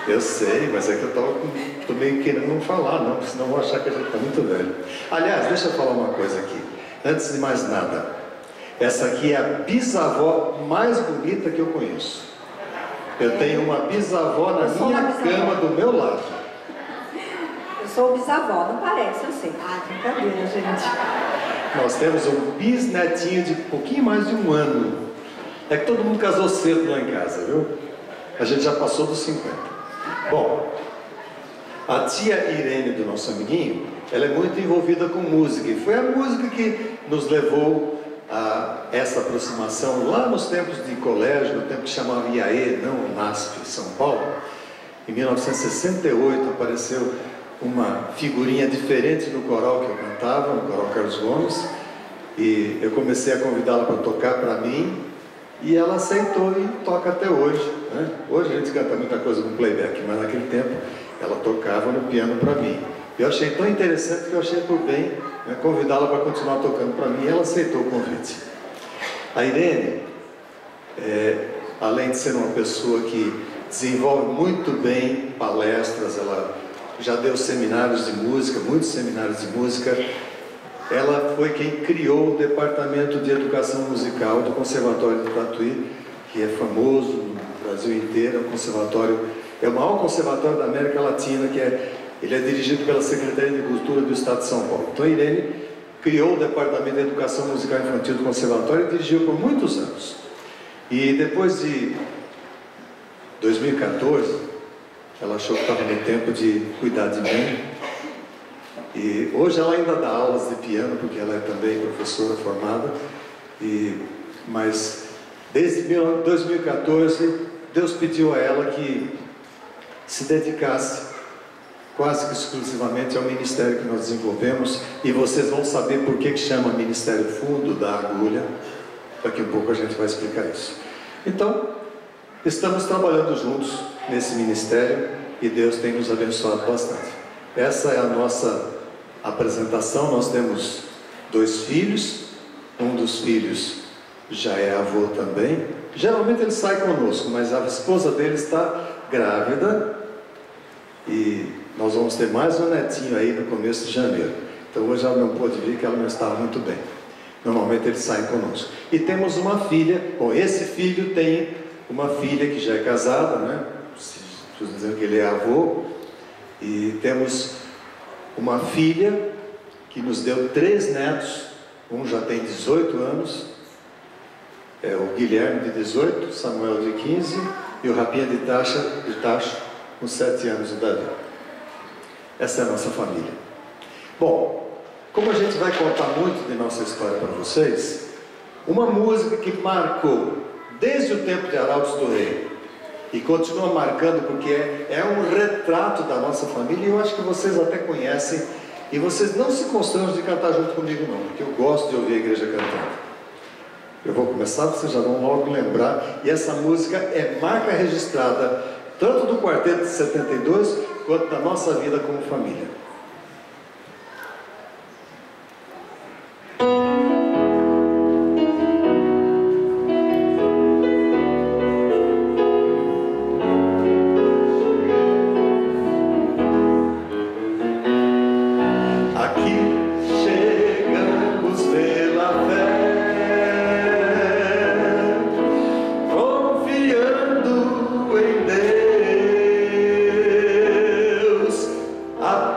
Eu sei, mas é que eu tô meio querendo não falar, não, senão vão achar que a gente está muito velho. Aliás, deixa eu falar uma coisa aqui. Antes de mais nada, essa aqui é a bisavó mais bonita que eu conheço. Eu tenho uma bisavó na minha cama do meu lado. Eu sou bisavó, não parece, eu sei. Ah, brincadeira, gente. Nós temos um bisnetinho de pouquinho mais de um ano. É que todo mundo casou cedo lá em casa, viu? A gente já passou dos 50. Bom, a tia Irene do nosso amiguinho, ela é muito envolvida com música. E foi a música que nos levou a essa aproximação lá nos tempos de colégio, no tempo que chamava IAE, não NASP, São Paulo. Em 1968 apareceu uma figurinha diferente no coral que eu cantava, no coral Carlos Gomes, e eu comecei a convidá-la para tocar para mim, e ela aceitou e toca até hoje, né? Hoje a gente canta muita coisa com playback, mas naquele tempo ela tocava no piano para mim. Eu achei tão interessante que eu achei por bem, né, convidá-la para continuar tocando para mim, e ela aceitou o convite. A Irene, além de ser uma pessoa que desenvolve muito bem palestras, ela já deu seminários de música, muitos seminários de música. Ela foi quem criou o Departamento de Educação Musical do Conservatório de Tatuí, que é famoso no Brasil inteiro. É um conservatório, é o maior conservatório da América Latina, ele é dirigido pela Secretaria de Cultura do Estado de São Paulo. Então a Irene criou o Departamento de Educação Musical Infantil do Conservatório e dirigiu por muitos anos. E depois de 2014, ela achou que estava no tempo de cuidar de mim. E hoje ela ainda dá aulas de piano, porque ela é também professora formada. Mas desde 2014, Deus pediu a ela que se dedicasse quase que exclusivamente ao ministério que nós desenvolvemos. E vocês vão saber por que chama Ministério Fundo da Agulha. Daqui a pouco a gente vai explicar isso. Então, estamos trabalhando juntos nesse ministério e Deus tem nos abençoado bastante. Essa é a nossa apresentação. Nós temos 2 filhos, um dos filhos já é avô também. Geralmente ele sai conosco, mas a esposa dele está grávida e nós vamos ter mais um netinho aí no começo de janeiro. Então hoje ela não pôde vir, que ela não estava muito bem. Normalmente eles saem conosco. E temos uma filha. Bom, esse filho tem uma filha que já é casada, né? Estou dizendo que ele é avô. E temos uma filha que nos deu 3 netos. Um já tem 18 anos, é o Guilherme de 18, Samuel de 15 e o Rapinha de Tacho com 7 anos de idade. Essa é a nossa família. Bom, como a gente vai contar muito de nossa história para vocês, uma música que marcou desde o tempo de Arautos do Rei e continua marcando porque é um retrato da nossa família, e eu acho que vocês até conhecem, e vocês não se constrangem de cantar junto comigo não, porque eu gosto de ouvir a igreja cantando. Eu vou começar, vocês já vão logo lembrar, e essa música é marca registrada tanto do Quarteto de 72 quanto da nossa vida como família. A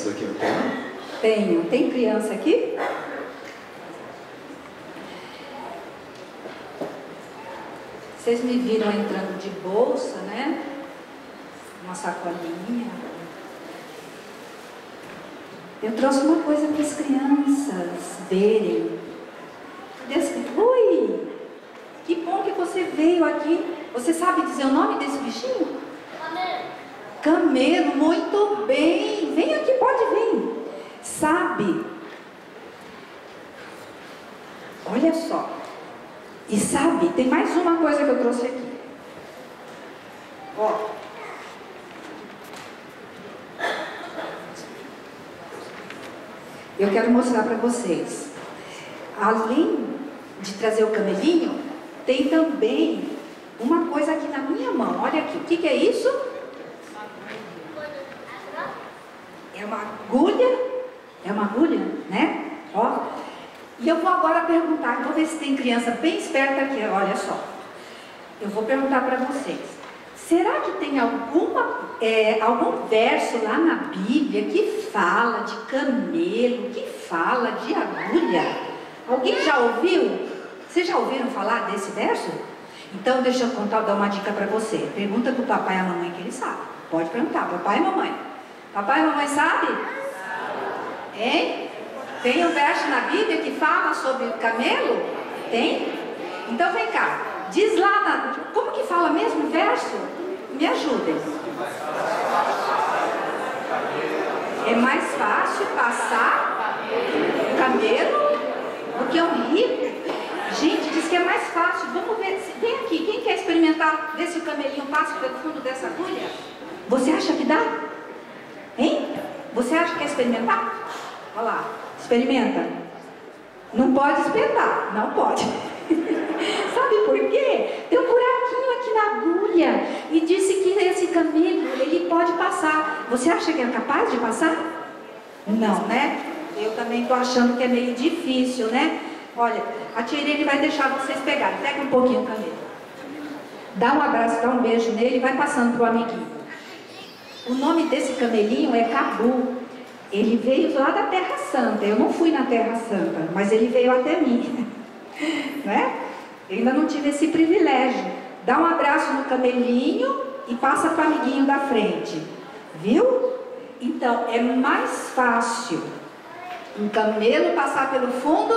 crianças aqui, não tem? Tenho. Tem criança aqui? Vocês me viram entrando de bolsa, né? Uma sacolinha. Eu trouxe uma coisa para as crianças verem. Oi! Que bom que você veio aqui. Você sabe dizer o nome desse bichinho? Camelo. Camelo, muito bem. Vem aqui, pode vir. Sabe? Olha só. E sabe, tem mais uma coisa que eu trouxe aqui. Ó. Eu quero mostrar para vocês. Além de trazer o camelinho, tem também uma coisa aqui na minha mão. Olha aqui, o que é isso? É uma agulha. É uma agulha, né? Ó. E eu vou agora perguntar, vou ver se tem criança bem esperta aqui. Olha só. Eu vou perguntar para vocês. Será que tem algum verso lá na Bíblia que fala de camelo, que fala de agulha? Alguém já ouviu? Vocês já ouviram falar desse verso? Então deixa eu dar uma dica para você. Pergunta para o papai e a mamãe que ele sabe. Pode perguntar, papai e mamãe. Papai e mamãe sabe? Hein? Tem um verso na Bíblia que fala sobre o camelo? Tem? Então vem cá. Diz lá, como que fala mesmo o verso? Me ajudem. É mais fácil passar o camelo do que um rico. Gente, diz que é mais fácil. Vamos ver. Vem aqui. Quem quer experimentar ver se o camelinho passa pelo fundo dessa agulha? Você acha que dá? Hein? Você acha que quer experimentar? Olha lá. Experimenta. Não pode espetar. Não pode. Sabe por quê? Tem um buraquinho aqui na agulha. E disse que esse camelo, ele pode passar. Você acha que é capaz de passar? Não, né? Eu também estou achando que é meio difícil, né? Olha, a tia Irene vai deixar vocês pegarem. Pega um pouquinho o camelo. Dá um abraço, dá um beijo nele e vai passando para o amiguinho. O nome desse camelinho é Cabu. Ele veio lá da Terra Santa. Eu não fui na Terra Santa, mas ele veio até mim. Né? Eu ainda não tive esse privilégio. Dá um abraço no camelinho e passa para o amiguinho da frente. Viu? Então, é mais fácil um camelo passar pelo fundo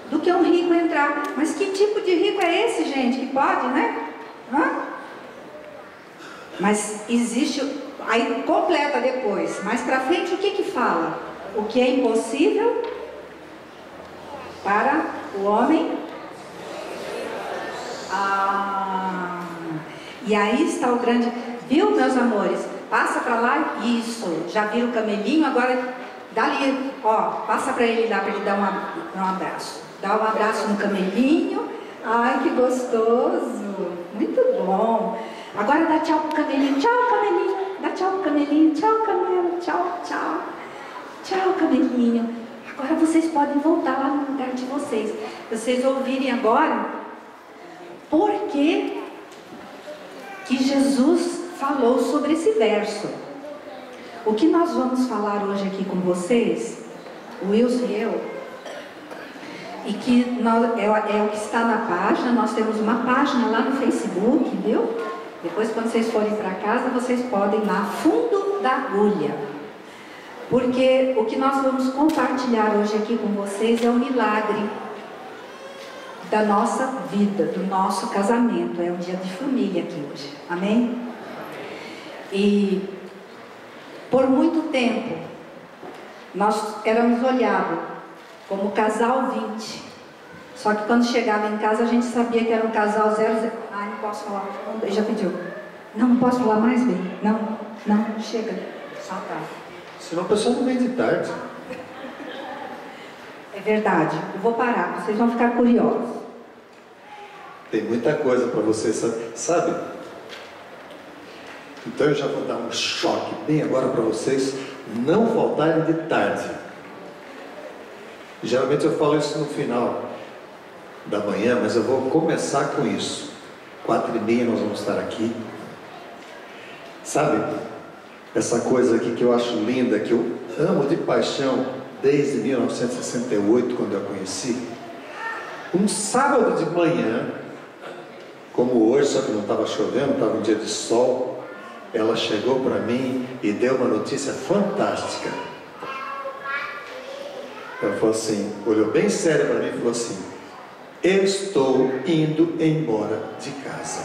do que um rico entrar. Mas que tipo de rico é esse, gente? Que pode, né? Hã? Mas existe... Aí completa depois. Mais pra frente, o que que fala? O que é impossível para o homem? E aí está o grande... Viu, meus amores? Passa para lá. Isso. Já viram o camelinho? Agora, dali, ó. Passa para ele lá, para ele dar um abraço. Dá um abraço no camelinho. Ai, que gostoso. Muito bom. Agora dá tchau pro camelinho. Tchau, camelinho. Dá tchau pro camelinho. Tchau, camelo. Tchau, tchau. Tchau, camelinho. Agora vocês podem voltar lá no lugar de vocês. Vocês ouvirem agora por que Jesus falou sobre esse verso. O que nós vamos falar hoje aqui com vocês, o Wilson e eu, e que é o que está na página. Nós temos uma página lá no Facebook, viu? Depois, quando vocês forem para casa, vocês podem ir lá, Fundo da Agulha. Porque o que nós vamos compartilhar hoje aqui com vocês é o milagre da nossa vida, do nosso casamento. É um dia de família aqui hoje. Amém? E por muito tempo, nós éramos olhados como casal 20. Só que quando chegava em casa, a gente sabia que era um casal 00. Ai, não posso falar. Ele já pediu. Não posso falar mais, bem? Não, chega. Ah, tá. Senão a pessoa não vem de tarde. É verdade. Eu vou parar, vocês vão ficar curiosos. Tem muita coisa para vocês, sabe? Então eu já vou dar um choque bem agora para vocês não voltarem de tarde. Geralmente eu falo isso no final da manhã, mas eu vou começar com isso. 4h30 nós vamos estar aqui. Sabe? Essa coisa aqui que eu acho linda, que eu amo de paixão desde 1968, quando eu a conheci. Um sábado de manhã, como hoje, só que não estava chovendo, estava um dia de sol, ela chegou para mim e deu uma notícia fantástica. Ela falou assim, olhou bem sério para mim e falou assim: eu estou indo embora de casa.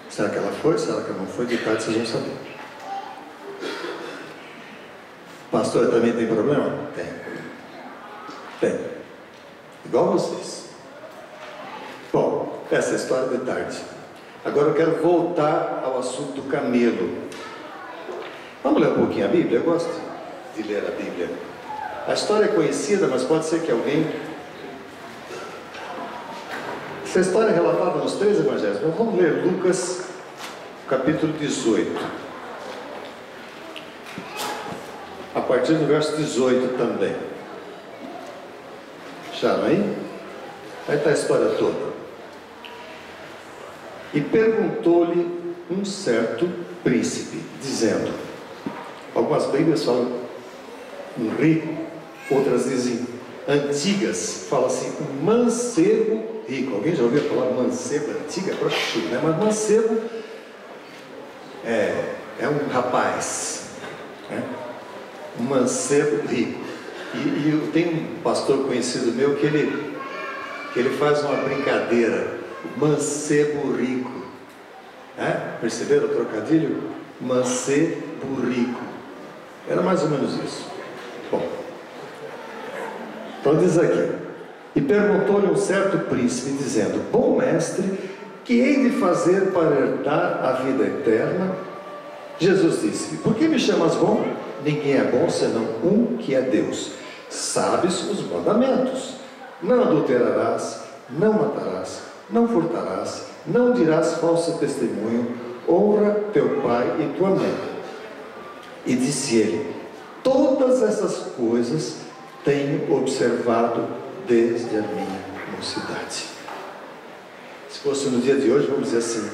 Será que ela foi? Será que ela não foi? De tarde vocês vão saber. Pastor, também tem problema? Tem. Igual vocês. Bom, essa é a história de tarde. Agora eu quero voltar ao assunto do camelo. Vamos ler um pouquinho a Bíblia? Eu gosto de ler a Bíblia. A história é conhecida, mas pode ser que alguém... Essa história é relatada nos 3 evangelhos. Mas vamos ler Lucas, capítulo 18. A partir do verso 18 também. Acharam aí? Aí está a história toda. E perguntou-lhe um certo príncipe, dizendo... Algumas Bíblias falam um rico, outras dizem antigas, fala assim, um mancebo rico. Alguém já ouviu falar mancebo? Antiga é prostituta, né? Mas mancebo é um rapaz, né? Um mancebo rico. E eu tenho um pastor conhecido meu que ele faz uma brincadeira, mancebo rico, né? Perceberam o trocadilho? Mancebo rico. Era mais ou menos isso. Bom, então diz aqui: e perguntou-lhe um certo príncipe, dizendo: bom mestre, que hei de fazer para herdar a vida eterna? Jesus disse: por que me chamas bom? Ninguém é bom senão um, que é Deus. Sabes os mandamentos: não adulterarás, não matarás, não furtarás, não dirás falso testemunho, honra teu pai e tua mãe. E disse ele: todas essas coisas tenho observado desde a minha mocidade. Se fosse no dia de hoje, vamos dizer assim: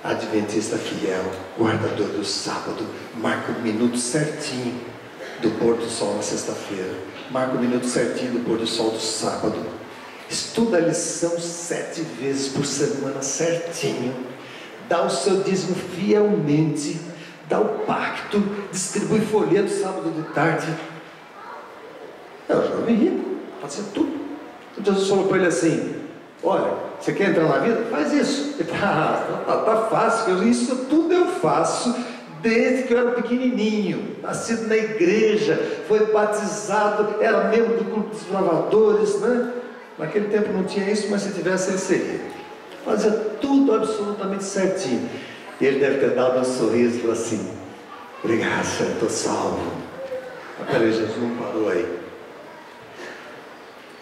adventista fiel, guardador do sábado, marca o minuto certinho do pôr do sol na sexta-feira, marca o minuto certinho do pôr do sol do sábado, estuda a lição 7 vezes por semana certinho, dá o seu dízimo fielmente, dá o pacto, distribui folheto sábado de tarde. É o jovem rico, fazia tudo. Então Jesus falou para ele assim: olha, você quer entrar na vida? Faz isso. Ele tá fácil, isso tudo eu faço desde que eu era pequenininho, nascido na igreja, foi batizado, era membro do clube dos lavadores, né? Naquele tempo não tinha isso, mas se tivesse ele seria. Fazia tudo absolutamente certinho. E ele deve ter dado um sorriso e falou assim: obrigado, Senhor, estou salvo. Mas peraí, Jesus não parou aí.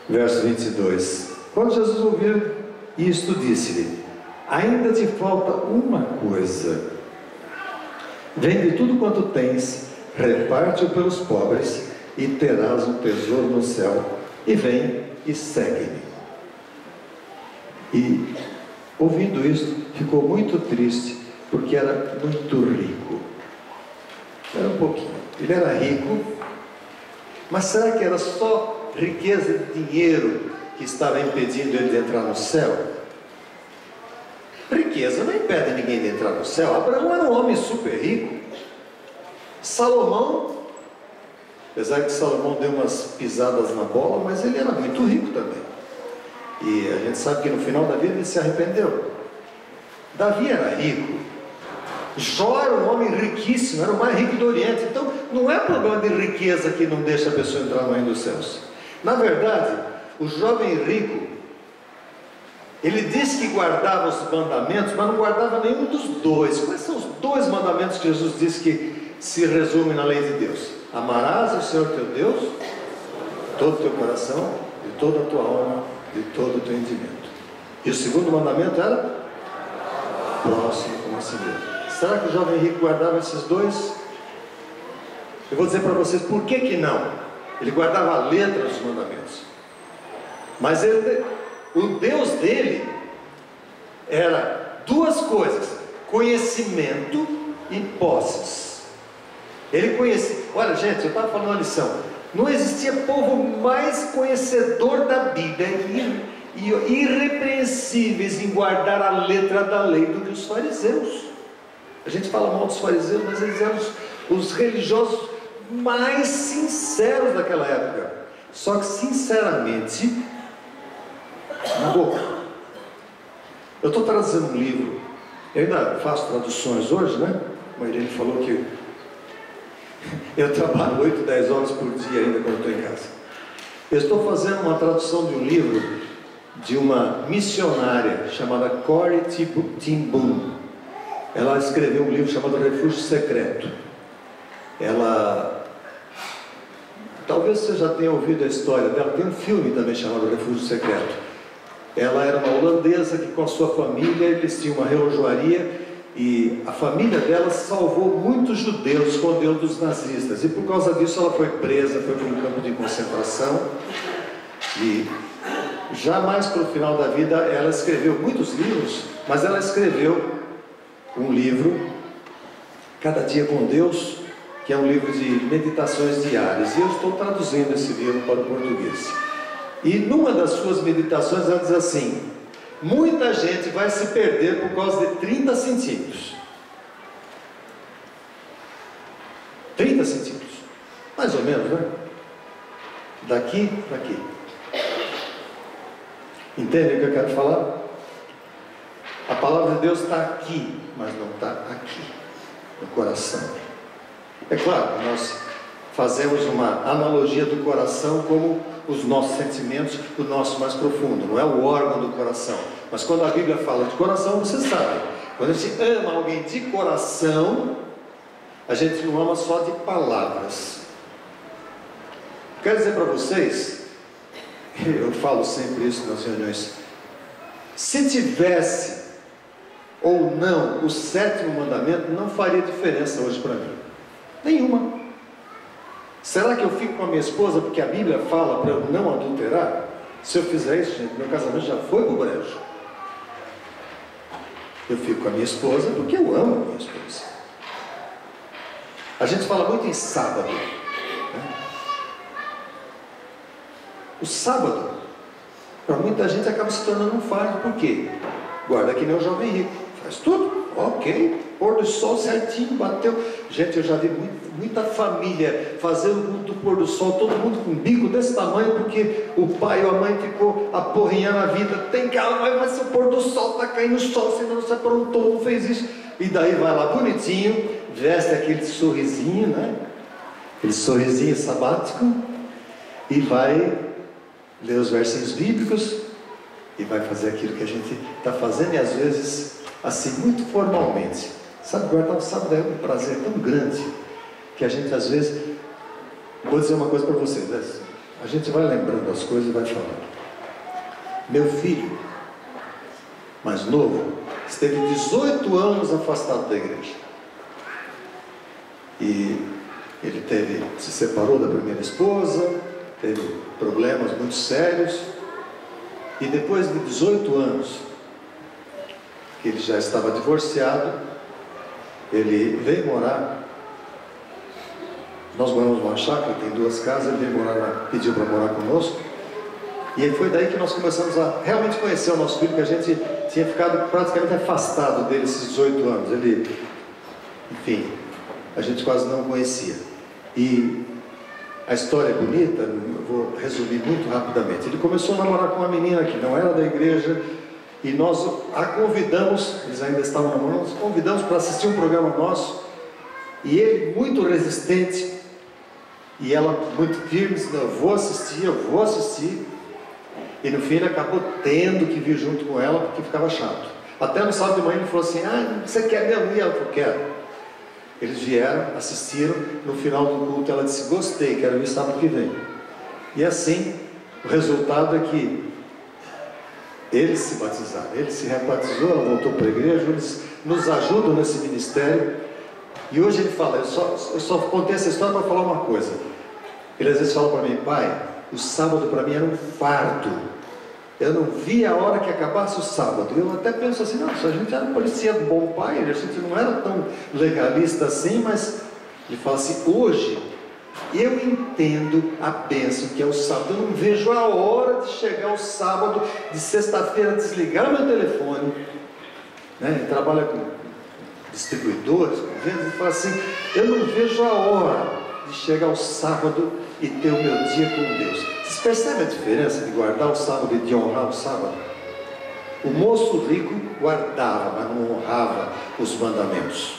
Verso 22. Quando Jesus ouviu isto, disse-lhe: ainda te falta uma coisa. Vende tudo quanto tens, reparte-o pelos pobres, e terás um tesouro no céu. E vem e segue-me. E, ouvindo isto, ficou muito triste, porque era muito rico. Era um pouquinho. Ele era rico, mas será que era só riqueza de dinheiro que estava impedindo ele de entrar no céu? Riqueza não impede ninguém de entrar no céu. Abraão era um homem super rico. Salomão, apesar que Salomão deu umas pisadas na bola, mas ele era muito rico também. E a gente sabe que no final da vida ele se arrependeu. Davi era rico. Jó era um homem riquíssimo, era o mais rico do Oriente. Então não é problema de riqueza que não deixa a pessoa entrar no reino dos céus. Na verdade, o jovem rico, ele disse que guardava os mandamentos, mas não guardava nenhum dos dois. Quais são os 2 mandamentos que Jesus disse que se resumem na lei de Deus? Amarás o Senhor teu Deus de todo o teu coração, de toda a tua alma, de todo o teu entendimento. E o segundo mandamento era próximo como a si mesmo. Será que o jovem rico guardava esses 2? Eu vou dizer para vocês por que não. Ele guardava a letra dos mandamentos, mas o Deus dele era 2 coisas: conhecimento e posses. Ele conhecia. Olha, gente, eu estava falando uma lição. Não existia povo mais conhecedor da Bíblia e irrepreensíveis em guardar a letra da lei do que os fariseus. A gente fala mal dos fariseus, mas eles eram os religiosos mais sinceros daquela época. Só que, sinceramente, na boca. Eu estou trazendo um livro. Eu ainda faço traduções hoje, né? A Irene falou que eu trabalho 8, 10 horas por dia ainda quando estou em casa. Eu estou fazendo uma tradução de um livro de uma missionária chamada Corrie ten Boom. Ela escreveu um livro chamado Refúgio Secreto. Ela, talvez você já tenha ouvido a história dela, tem um filme também chamado Refúgio Secreto. Ela era uma holandesa que com a sua família, eles tinham uma relojoaria e a família dela salvou muitos judeus, escondeu dos nazistas, e por causa disso ela foi presa, foi para um campo de concentração, e jamais para o final da vida ela escreveu muitos livros, mas ela escreveu um livro, Cada Dia com Deus, que é um livro de meditações diárias, e eu estou traduzindo esse livro para o português. E numa das suas meditações ela diz assim: muita gente vai se perder por causa de 30 centímetros. 30 centímetros, mais ou menos, né? Daqui para aqui. Entende o que eu quero falar? A palavra de Deus está aqui, mas não está aqui, no coração. É claro, nós fazemos uma analogia do coração como os nossos sentimentos, o nosso mais profundo, não é o órgão do coração. Mas quando a Bíblia fala de coração, você sabe, quando a gente ama alguém de coração, a gente não ama só de palavras. Quero dizer para vocês, eu falo sempre isso nas reuniões, se tivesse ou não o 7º mandamento, não faria diferença hoje para mim, nenhuma. Será que eu fico com a minha esposa porque a Bíblia fala para eu não adulterar? Se eu fizer isso, gente, meu casamento já foi pro brejo. Eu fico com a minha esposa porque eu amo a minha esposa. A gente fala muito em sábado, né? O sábado, para muita gente, acaba se tornando um fardo. Por quê? Guarda que nem o jovem rico, faz tudo, ok, pôr do sol certinho, bateu. Gente, eu já vi muita família fazendo o culto do pôr do sol, todo mundo com um bico desse tamanho, porque o pai ou a mãe ficou aporrinhando a vida. Tem calma, mas o pôr do sol está caindo, o sol, você não se aprontou, não fez isso. E daí vai lá bonitinho, veste aquele sorrisinho, né? Aquele sorrisinho sabático, e vai ler os versinhos bíblicos, e vai fazer aquilo que a gente está fazendo, e às vezes, assim, muito formalmente. Sabe, guardar o sábado é um prazer tão grande, que a gente às vezes, vou dizer uma coisa para vocês, né? A gente vai lembrando as coisas e vai falando. Meu filho, mais novo, esteve 18 anos afastado da igreja. E ele se separou da primeira esposa, teve problemas muito sérios, e depois de 18 anos, que ele já estava divorciado, ele veio morar. Nós moramos numa chácara, tem 2 casas, ele veio morar, pediu para morar conosco, e foi daí que nós começamos a realmente conhecer o nosso filho, que a gente tinha ficado praticamente afastado dele esses 18 anos. Ele, enfim, a gente quase não conhecia. E a história é bonita, eu vou resumir muito rapidamente. Ele começou a namorar com uma menina que não era da igreja, e nós a convidamos, eles ainda estavam namorando, nós convidamos para assistir um programa nosso, e ele muito resistente, e ela muito firme, disse: não, eu vou assistir, e no fim ele acabou tendo que vir junto com ela, porque ficava chato. Até no sábado de manhã ele falou assim: ah, você quer mesmo? E ela falou: quero. Eles vieram, assistiram, no final do culto ela disse: gostei, quero ir sábado que vem. E assim, o resultado é que eles se batizaram, ele se rebatizou, ela voltou para a igreja, eles nos ajudam nesse ministério. E hoje ele fala, eu só contei essa história para falar uma coisa. Ele às vezes fala para mim: pai, o sábado para mim era um fardo. Eu não via a hora que acabasse o sábado. Eu até penso assim: nossa, a gente parecia bom pai, a gente não era tão legalista assim, mas Ele fala assim: hoje eu entendo a bênção que é o sábado. Eu não vejo a hora de chegar o sábado, de sexta-feira, desligar meu telefone, né? Ele trabalha com distribuidores, com vendas, ele fala assim: eu não vejo a hora de chegar o sábado e ter o meu dia com Deus. Vocês percebem a diferença de guardar o sábado e de honrar o sábado? O moço rico guardava, mas não honrava os mandamentos.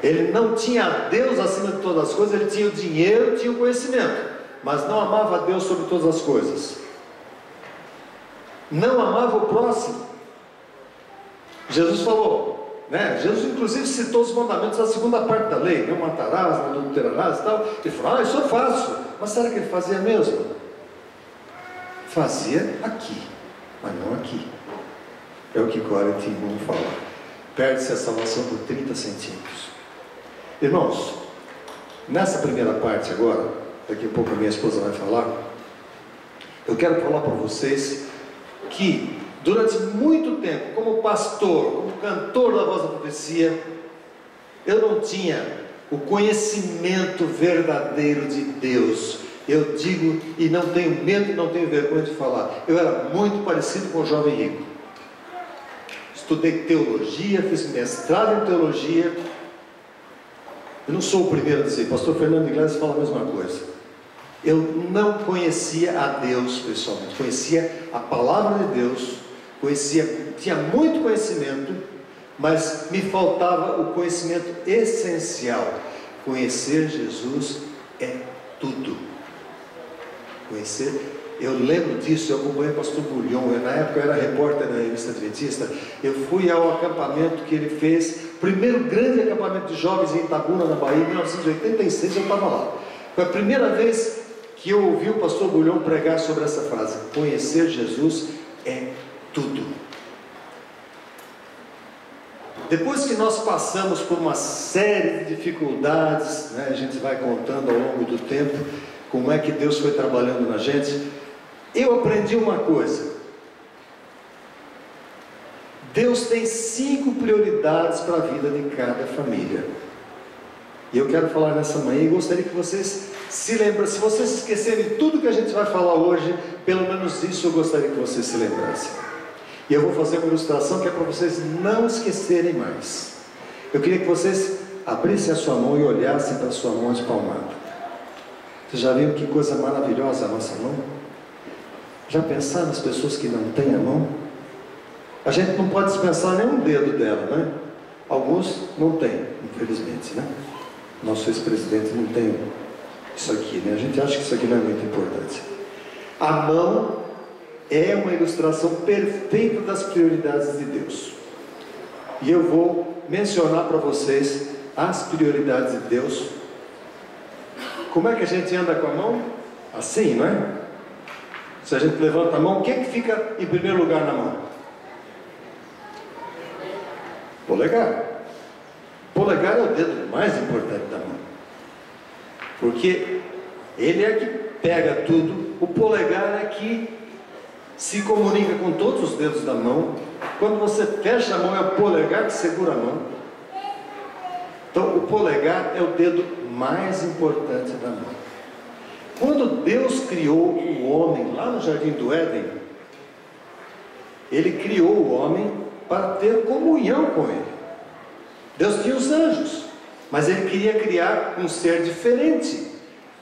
Ele não tinha Deus acima de todas as coisas. Ele tinha o dinheiro, tinha o conhecimento, mas não amava a Deus sobre todas as coisas. Não amava o próximo. Jesus falou, né? Jesus inclusive citou os mandamentos da segunda parte da lei: não matarás, não adulterarás e tal. Ele falou: isso eu faço. Mas será que ele fazia mesmo? Fazia aqui, mas não aqui. É o que Cora e Timão falam. Perde-se a salvação por 30 centímetros. Irmãos, nessa primeira parte agora, daqui a pouco a minha esposa vai falar, eu quero falar para vocês que durante muito tempo, como pastor, como cantor da Voz da Profecia, eu não tinha o conhecimento verdadeiro de Deus. Eu digo, e não tenho medo e não tenho vergonha de falar, eu era muito parecido com o jovem rico. Estudei teologia, fiz mestrado em teologia. Eu não sou o primeiro a dizer, pastor Fernando Iglesias fala a mesma coisa. Eu não conhecia a Deus pessoalmente, conhecia a palavra de Deus, tinha muito conhecimento, mas me faltava o conhecimento essencial. Conhecer Jesus é tudo. Eu lembro disso, eu acompanhei o pastor Bulhão. Na época eu era repórter da revista Adventista. Eu fui ao acampamento que ele fez, primeiro grande acampamento de jovens em Itabuna, na Bahia, em 1986. Eu estava lá. Foi a primeira vez que eu ouvi o pastor Bulhão pregar sobre essa frase: conhecer Jesus é tudo. Depois que nós passamos por uma série de dificuldades, né, a gente vai contando ao longo do tempo como é que Deus foi trabalhando na gente. Eu aprendi uma coisa: Deus tem 5 prioridades para a vida de cada família. E eu quero falar nessa manhã, e gostaria que vocês se lembrem. Se vocês esquecerem tudo que a gente vai falar hoje, pelo menos isso eu gostaria que vocês se lembrassem. E eu vou fazer uma ilustração que é para vocês não esquecerem mais. Eu queria que vocês abrissem a sua mão e olhassem para a sua mão espalmada. Vocês já viram que coisa maravilhosa a nossa mão? Já pensaram nas pessoas que não têm a mão? A gente não pode dispensar nenhum dedo dela, né? Alguns não têm, infelizmente, né? Nosso ex-presidente não tem isso aqui, né? A gente acha que isso aqui não é muito importante. A mão é uma ilustração perfeita das prioridades de Deus. E eu vou mencionar para vocês as prioridades de Deus. Como é que a gente anda com a mão? Assim, não é? Se a gente levanta a mão, o que é que fica em primeiro lugar na mão? Polegar. Polegar é o dedo mais importante da mão, porque ele é que pega tudo. O polegar é que se comunica com todos os dedos da mão. Quando você fecha a mão, é o polegar que segura a mão. Então o polegar é o dedo mais importante da mão. Quando Deus criou o homem lá no Jardim do Éden, Ele criou o homem para ter comunhão com Ele. Deus tinha os anjos, mas Ele queria criar um ser diferente,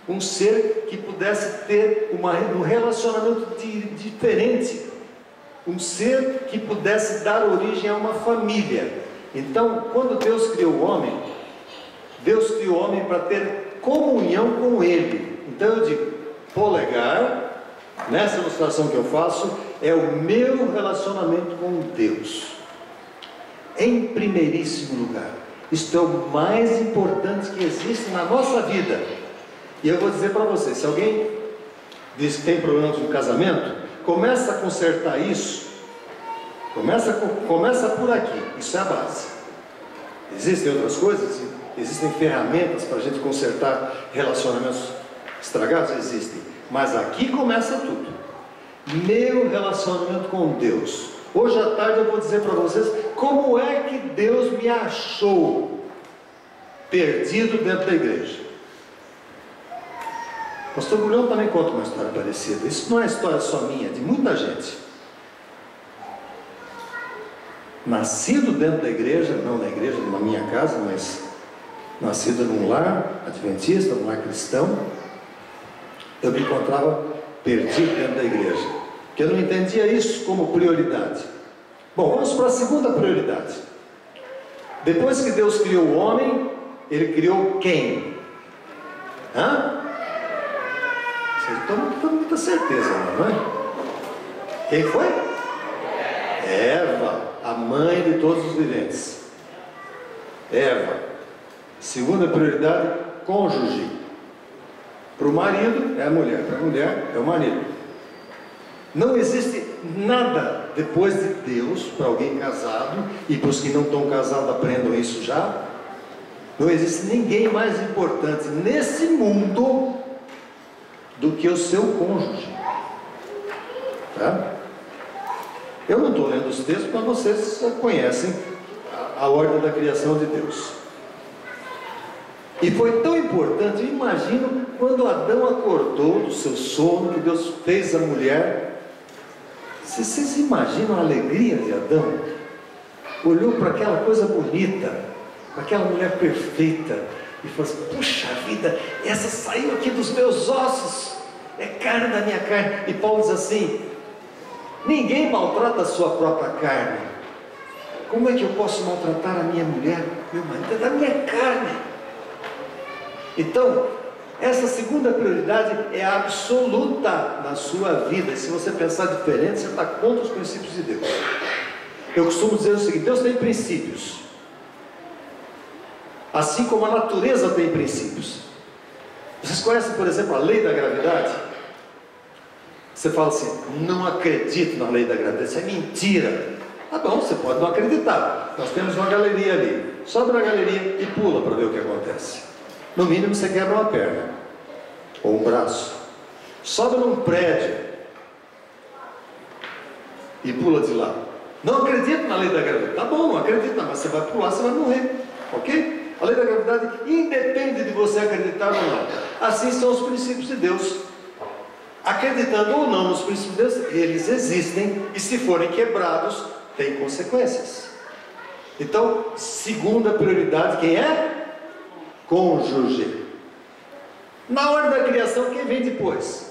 um ser que pudesse ter um relacionamento diferente, um ser que pudesse dar origem a uma família. Então, quando Deus criou o homem, Deus criou o homem para ter comunhão com Ele. Então eu digo, polegar, nessa ilustração que eu faço, é o meu relacionamento com Deus. Em primeiríssimo lugar, isto é o mais importante que existe na nossa vida. E eu vou dizer para vocês, se alguém diz que tem problemas no casamento, começa a consertar isso, começa por aqui, isso é a base. Existem outras coisas, existem ferramentas para a gente consertar relacionamentos estragados, existem, mas aqui começa tudo. Meu relacionamento com Deus. Hoje à tarde eu vou dizer para vocês como é que Deus me achou. perdido dentro da igreja. O pastor Gulhão também conta uma história parecida. Isso não é história só minha, é de muita gente. Nascido dentro da igreja, não na igreja, na minha casa, mas nascido num lar adventista, num lar cristão, eu me encontrava perdido dentro da igreja, porque eu não entendia isso como prioridade. Bom, vamos para a segunda prioridade. Depois que Deus criou o homem, Ele criou quem? Vocês estão com muita certeza, não é? Quem foi? Eva, a mãe de todos os viventes. Eva. Segunda prioridade, cônjuge. Para o marido é a mulher, para a mulher é o marido. Não existe nada depois de Deus para alguém casado, e para os que não estão casados aprendam isso já. Não existe ninguém mais importante nesse mundo do que o seu cônjuge. Tá? Eu não estou lendo os textos, mas vocês conhecem a ordem da criação de Deus. E foi tão importante, eu imagino, quando Adão acordou do seu sono, que Deus fez a mulher. Vocês imaginam a alegria de Adão? Olhou para aquela coisa bonita, para aquela mulher perfeita, e falou assim: puxa vida, essa saiu aqui dos meus ossos, é carne da minha carne. E Paulo diz assim: ninguém maltrata a sua própria carne. Como é que eu posso maltratar a minha mulher? Meu marido é da minha carne. Então, essa segunda prioridade é absoluta na sua vida. E se você pensar diferente, você está contra os princípios de Deus. Eu costumo dizer o seguinte: Deus tem princípios, assim como a natureza tem princípios. Vocês conhecem, por exemplo, a lei da gravidade? Você fala assim: não acredito na lei da gravidade, isso é mentira. Tá bom, você pode não acreditar. Nós temos uma galeria ali, sobe na galeria e pula para ver o que acontece. No mínimo você quebra uma perna ou um braço. Sobe num prédio e pula de lá. Não acredito na lei da gravidade. Tá bom, não acredito, mas você vai pular, você vai morrer, ok? A lei da gravidade independe de você acreditar ou não. Assim são os princípios de Deus. Acreditando ou não nos princípios de Deus, eles existem, e se forem quebrados, tem consequências. Então, segunda prioridade, quem é? Cônjuge. Na hora da criação, quem vem depois?